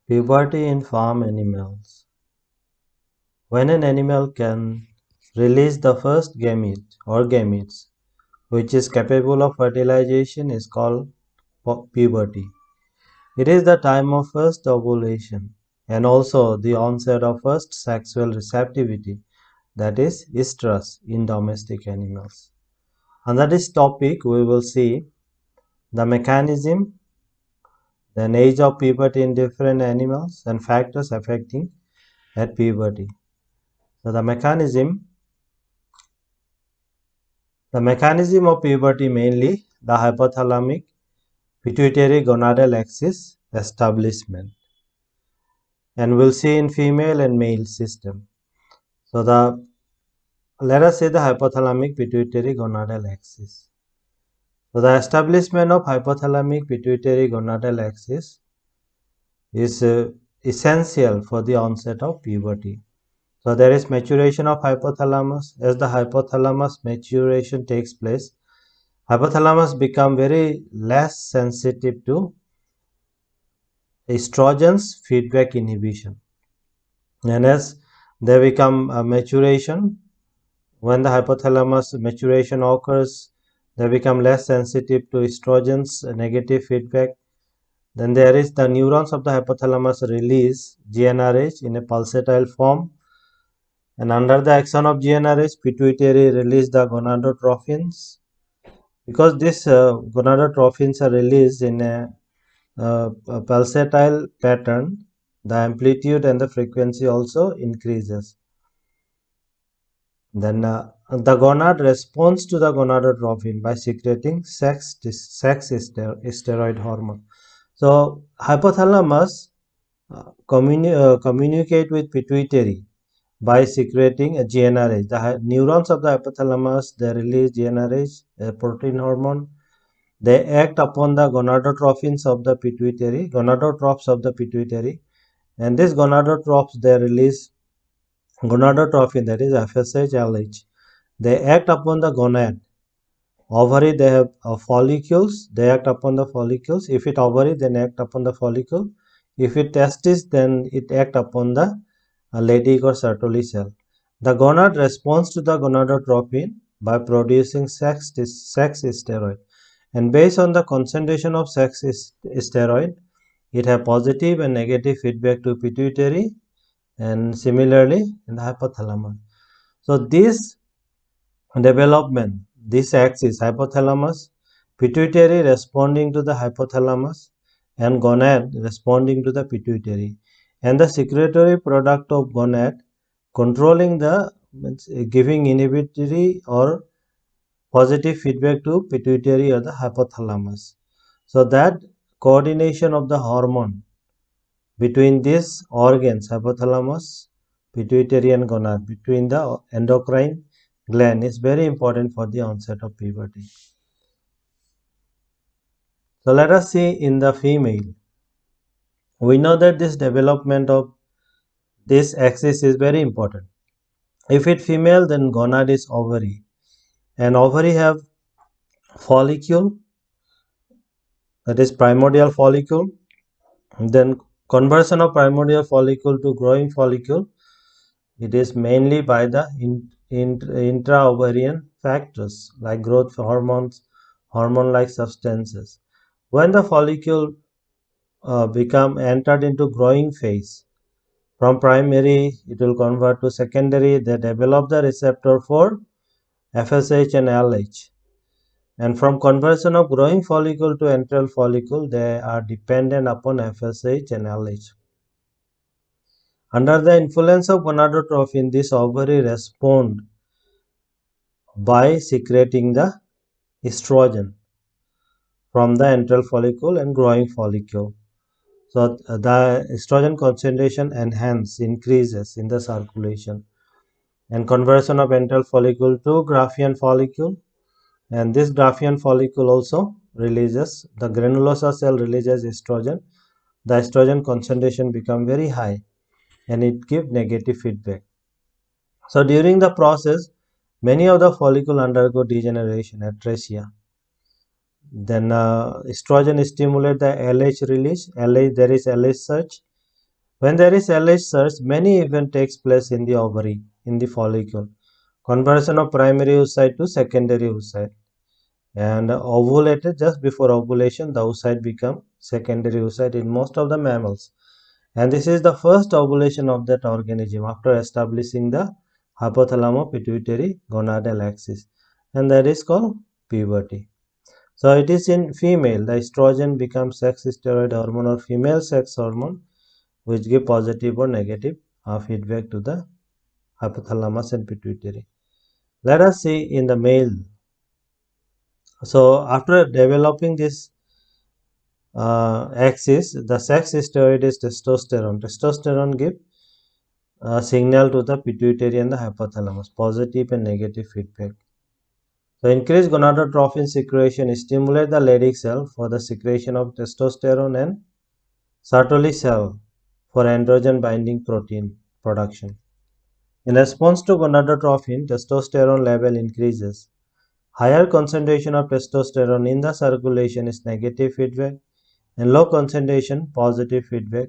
Puberty in farm animals. When an animal can release the first gamete or gametes, which is capable of fertilization, is called puberty. It is the time of first ovulation and also the onset of first sexual receptivity, that is estrus in domestic animals. Under this topic, we will see the mechanism, then age of puberty in different animals and factors affecting at puberty. So the mechanism of puberty mainly the hypothalamic pituitary gonadal axis establishment, and we'll see in female and male system. So let us say the hypothalamic pituitary gonadal axis. So the establishment of hypothalamic pituitary gonadal axis is essential for the onset of puberty. So there is maturation of hypothalamus. As the hypothalamus maturation takes place, hypothalamus become very less sensitive to estrogen's feedback inhibition, and as they become maturation, when the hypothalamus maturation occurs, they become less sensitive to estrogen's negative feedback. Then there is the neurons of the hypothalamus release GnRH in a pulsatile form, and under the action of GnRH, pituitary release the gonadotrophins. Because these gonadotrophins are released in a pulsatile pattern, the amplitude and the frequency also increases. Then the gonad responds to the gonadotrophin by secreting sex steroid hormone. So hypothalamus communicate with pituitary by secreting a GnRH. The neurons of the hypothalamus, they release GnRH, a protein hormone. They act upon the gonadotrophins of the pituitary, gonadotropes of the pituitary, and these gonadotrophs, they release gonadotrophin, that is FSH, LH. They act upon the gonad. Ovary, they have follicles, they act upon the follicles. If it ovary, then act upon the follicle. If it testis, then it act upon the Leydig or Sertoli cell. The gonad responds to the gonadotropin by producing sex steroid, and based on the concentration of sex steroid, it has positive and negative feedback to pituitary and similarly in the hypothalamus. So this development, this axis, hypothalamus, pituitary responding to the hypothalamus, and gonad responding to the pituitary, and the secretory product of gonad controlling the giving inhibitory or positive feedback to pituitary or the hypothalamus. So that coordination of the hormone between these organs, hypothalamus, pituitary and gonad, between the endocrine gland is very important for the onset of puberty. So let us see in the female. We know that this development of this axis is very important. If it female, then gonad is ovary, and ovary have follicle, that is primordial follicle. Then conversion of primordial follicle to growing follicle, it is mainly by the intra-ovarian factors like growth hormones, hormone-like substances. When the follicle become entered into growing phase, from primary it will convert to secondary. They develop the receptor for FSH and LH, and from conversion of growing follicle to antral follicle, they are dependent upon FSH and LH. Under the influence of gonadotrophin, this ovary respond by secreting the estrogen from the antral follicle and growing follicle. So the estrogen concentration increases in the circulation, and conversion of antral follicle to Graafian follicle, and this Graafian follicle also releases, the granulosa cell releases estrogen. The estrogen concentration become very high and it gives negative feedback. So during the process, many of the follicle undergo degeneration, atresia. Then estrogen stimulate the LH release. LH, there is LH surge, When there is LH surge, many event takes place in the ovary, in the follicle. Conversion of primary oocyte to secondary oocyte. And ovulated just before ovulation, the oocyte become secondary oocyte in most of the mammals. And this is the first ovulation of that organism after establishing the hypothalamo-pituitary gonadal axis, and that is called puberty. So it is in female, the estrogen becomes sex steroid hormone or female sex hormone, which give positive or negative feedback to the hypothalamus and pituitary. Let us see in the male. So after developing this axis, the sex steroid is testosterone. Testosterone give signal to the pituitary and the hypothalamus, positive and negative feedback. So increased gonadotrophin secretion stimulate the Leydig cell for the secretion of testosterone and Sertoli cell for androgen binding protein production. In response to gonadotrophin, testosterone level increases. Higher concentration of testosterone in the circulation is negative feedback, and low concentration positive feedback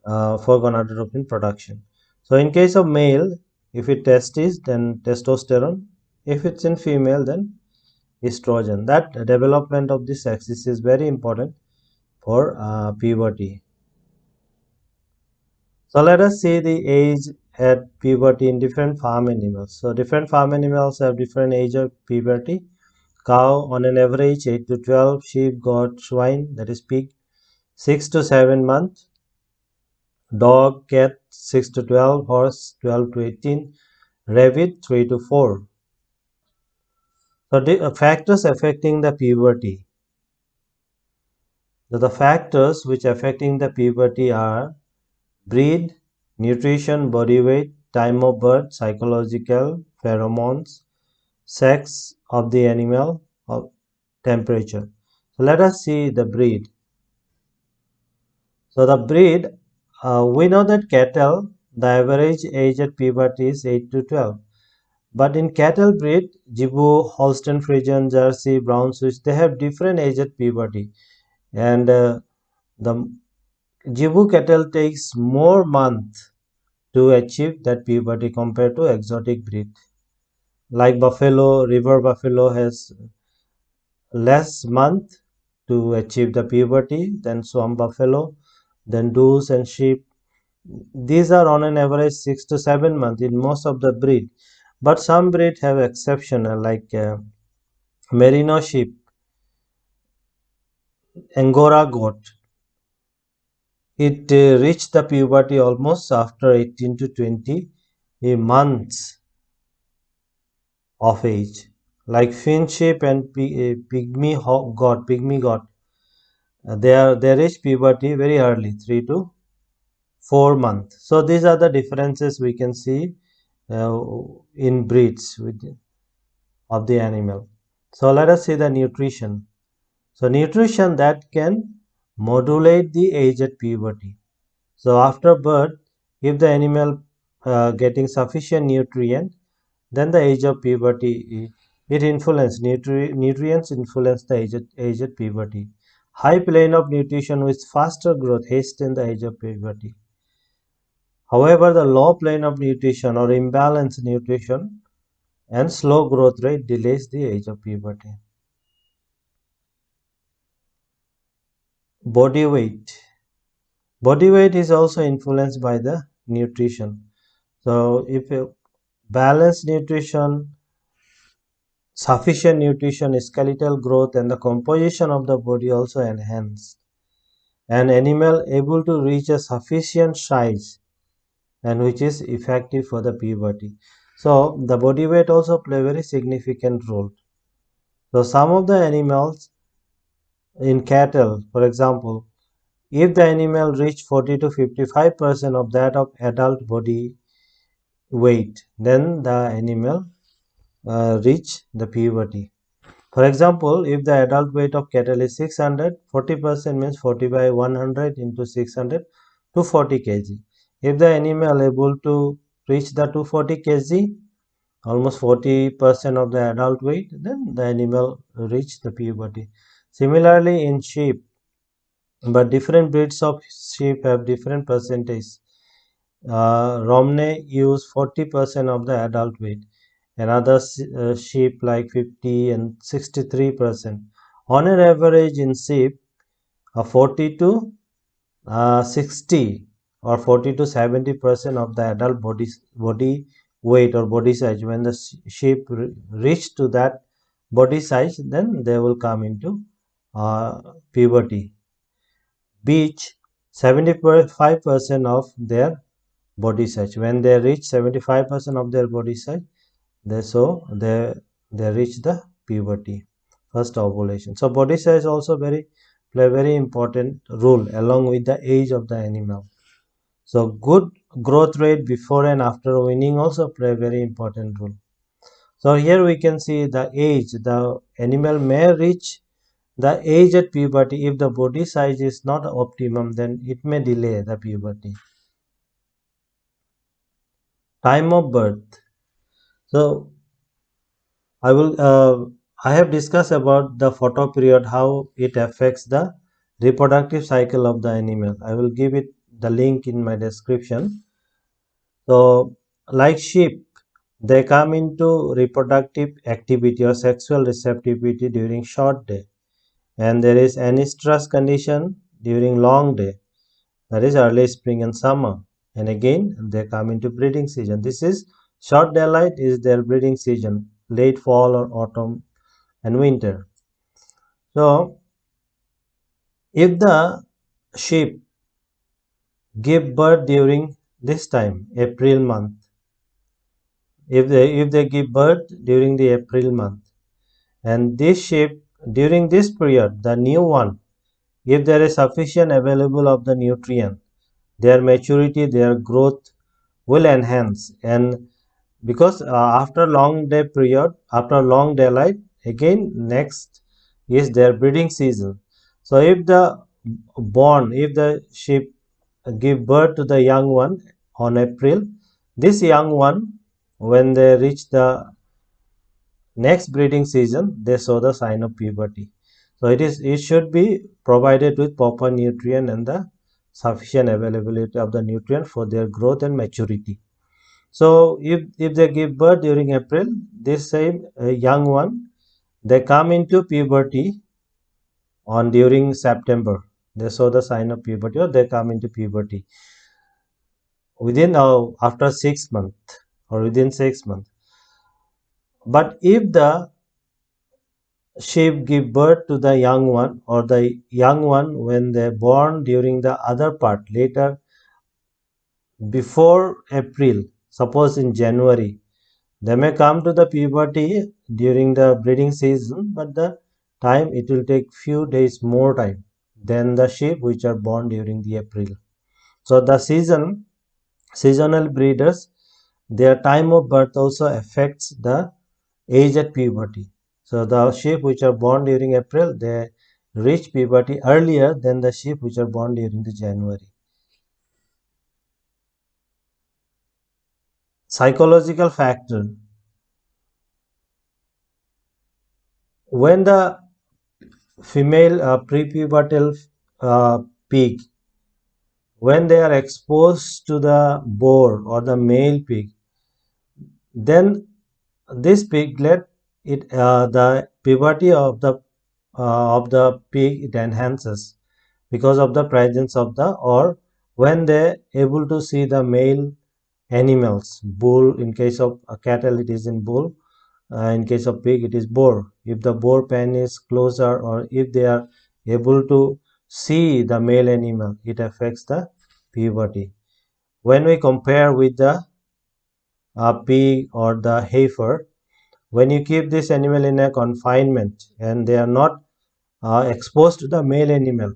for gonadotropin production. So in case of male, if it testis, then testosterone. If it's in female, then estrogen. That development of this axis is very important for puberty. So let us see the age at puberty in different farm animals. So different farm animals have different age of puberty. Cow on an average 8 to 12, sheep, goat, swine, that is pig, 6 to 7 months, dog, cat 6 to 12, horse 12 to 18, rabbit 3 to 4. So the factors affecting the puberty. So the factors which affecting the puberty are breed, nutrition, body weight, time of birth, psychological, pheromones, sex of the animal, or temperature. So let us see the breed. So the breed, we know that cattle, the average age at puberty is 8 to 12. But in cattle breed, Zebu, Holstein Friesian, Jersey, Brown Swiss, they have different age at puberty. And the Zebu cattle takes more months to achieve that puberty compared to exotic breed. Like buffalo, river buffalo has less month to achieve the puberty than swamp buffalo, then does and sheep. These are on an average 6 to 7 months in most of the breed, but some breed have exceptional like merino sheep, angora goat. It reached the puberty almost after 18 to 20 months of age. Like fin sheep and pygmy goat, they reach puberty very early, 3 to 4 months. So these are the differences we can see in breeds of the animal. So let us see the nutrition. So nutrition that can modulate the age at puberty. So after birth, if the animal getting sufficient nutrient, then the age of puberty it influence nutrients influence the age at puberty. High plane of nutrition with faster growth hasten the age of puberty. However, the low plane of nutrition or imbalanced nutrition and slow growth rate delays the age of puberty. Body weight. Body weight is also influenced by the nutrition. So if you balance nutrition, sufficient nutrition, skeletal growth and the composition of the body also enhanced. An animal able to reach a sufficient size and which is effective for the puberty. So the body weight also play a very significant role. So some of the animals in cattle, for example, if the animal reach 40 to 55% of that of adult body weight, then the animal reach the puberty. For example, if the adult weight of cattle is 600, 40% means 40 by 100 into 600, 240 kg. If the animal able to reach the 240 kg, almost 40% of the adult weight, then the animal reach the puberty. Similarly, in sheep, but different breeds of sheep have different percentage. Romney use 40% of the adult weight, and other sheep like 50 and 63%. On an average in sheep, 40 to 60 or 40 to 70% of the adult body weight or body size. When the sheep reach to that body size, then they will come into puberty. Beach 75% of their body size. When they reach 75% of their body size, they reach the puberty, first ovulation. So body size also play very important role along with the age of the animal. So good growth rate before and after weaning also play very important role. So here we can see the age. The animal may reach the age at puberty. If the body size is not optimum, then it may delay the puberty. Time of birth. So I have discussed about the photoperiod, how it affects the reproductive cycle of the animal. I will give it the link in my description. So like sheep, they come into reproductive activity or sexual receptivity during short day, and there is anestrus condition during long day, that is early spring and summer, and again they come into breeding season. This is short daylight is their breeding season, late fall or autumn and winter. So if the sheep give birth during this time, April month, if they give birth during the April month, and this sheep during this period, the new one, if there is sufficient available of the nutrient, their maturity, their growth will enhance. And because after long day period, after long daylight, again next is their breeding season. So if the sheep give birth to the young one on April, this young one, when they reach the next breeding season, they show the sign of puberty. So it should be provided with proper nutrient and the sufficient availability of the nutrient for their growth and maturity. So if they give birth during April, this same young one, they come into puberty on during September. They show the sign of puberty or they come into puberty within after 6 months or within 6 months. But if the sheep give birth to the young one, or the young one when they born during the other part later before April, suppose in January, they may come to the puberty during the breeding season, but the time it will take few days more time than the sheep which are born during the April. So the seasonal breeders, their time of birth also affects the age at puberty. So the sheep which are born during April, they reach puberty earlier than the sheep which are born during the January. Psychological factor. When the female prepubertal pig, when they are exposed to the boar or the male pig, then this piglet, the puberty of the pig, it enhances because of the presence of the, or when they able to see the male animals, bull. In case of cattle it is in bull, in case of pig it is boar. If the boar pen is closer, or if they are able to see the male animal, it affects the puberty. When we compare with the pig or the heifer, when you keep this animal in a confinement and they are not exposed to the male animal,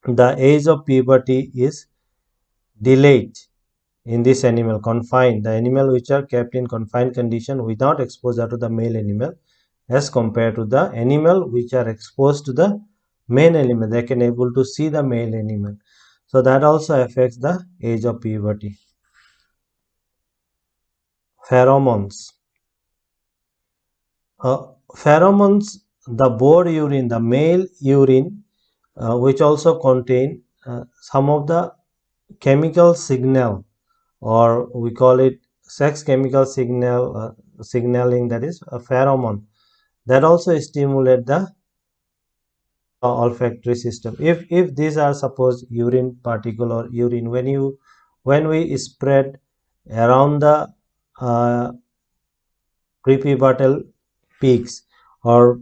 the age of puberty is delayed in this animal. Confined, the animal which are kept in confined condition without exposure to the male animal, as compared to the animal which are exposed to the male animal, they can able to see the male animal. So that also affects the age of puberty. Pheromones. Pheromones, the boar urine, the male urine which also contain some of the chemical signal, or we call it sex chemical signaling, that is a pheromone, that also stimulate the olfactory system. If these are suppose urine particle or urine, when we spread around the uh, prepubertal peaks, or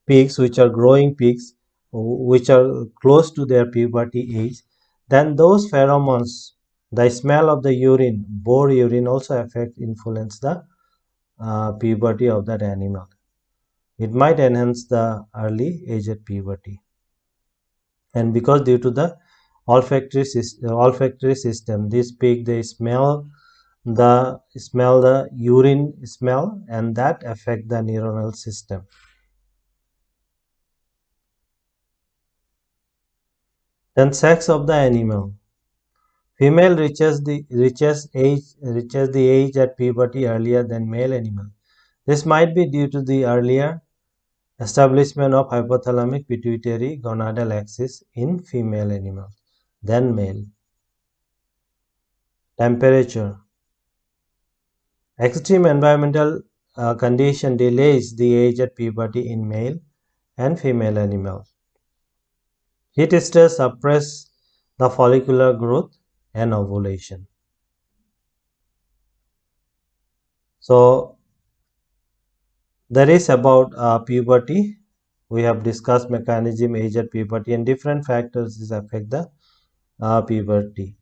peaks which are growing peaks, which are close to their puberty age, then those pheromones, the smell of the urine, boar urine, also influence the puberty of that animal. It might enhance the early age at puberty. And because due to the olfactory system, this pig, they smell the urine smell, and that affect the neuronal system. Then sex of the animal. Female reaches the age at puberty earlier than male animal. This might be due to the earlier establishment of hypothalamic pituitary gonadal axis in female animals than male. Temperature. Extreme environmental condition delays the age at puberty in male and female animals. Heat stress suppress the follicular growth and ovulation. So that is about puberty. We have discussed mechanism, age at puberty, and different factors that affect the puberty.